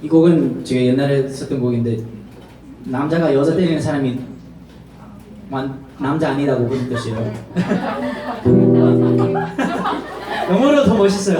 이 곡은 제가 옛날에 썼던 곡인데 남자가 여자 때리는 사람이 남자 아니다고 그런 뜻이에요. 영어로 더 멋있어요.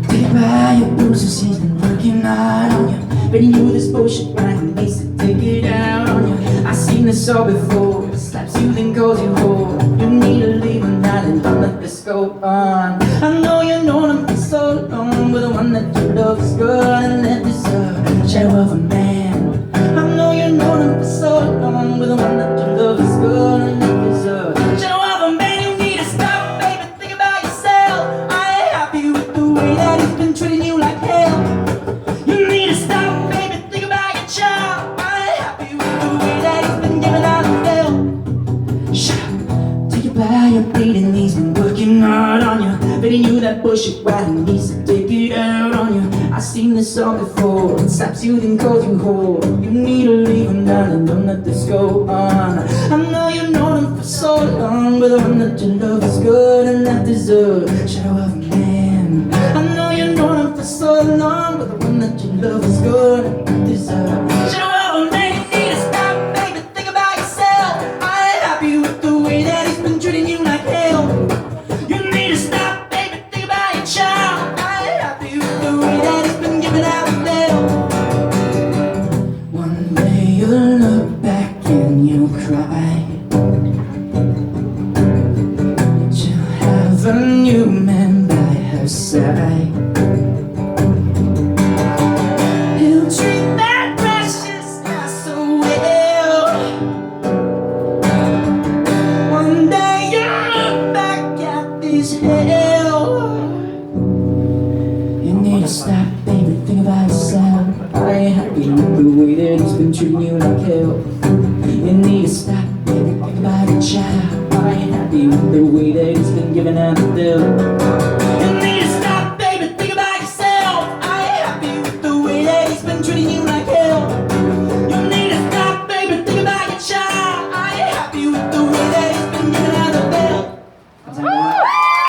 Take by your bruises, he's been working hard on you. But he knew this bullshit right, he needs to take it out on you. I've seen this all before, slaps you then calls you whore. You need to leave him now and don't let this go on. I know you've known him for so long, but the one that you love is good and that deserve a shadow of a man. I know you've known him for so long, but the one that you love is good and that deserve a shadow of a man. You need to stop, baby, think about yourself. I ain't happy with the way that he's been treating you like hell. You need to stop, baby, think about your child. I ain't happy with the way that he's been giving out of hell. Shut up, take it by your bleeding, he's been working hard on you. But he knew that bullshit while he needs to take it out on you. I've seen this all before, it slaps you then calls you whore. You need to leave him down and don't let this go on. I know you've known him for so long, but the one that you love is good and that deserves a shadow of a man. I know you've known him for so long, but the one that you love is good and that deserves a shadow of a man. You need to stop, baby, think about yourself. I ain't happy with the way that he's been treating you like hell. You need to stop, baby, think about your child. I ain't happy with the way that he's been giving out of hell. One day you'll look back and you'll cry. She'll have a new man by her side. He'll treat that precious girl so well. One day you'll look back at this hell. You need to stop, baby, think about yourself. I ain't happy with the way that he's been treating you like hell. You need to stop, baby, think about your child. I ain't happy with the way that he's been giving out the bill.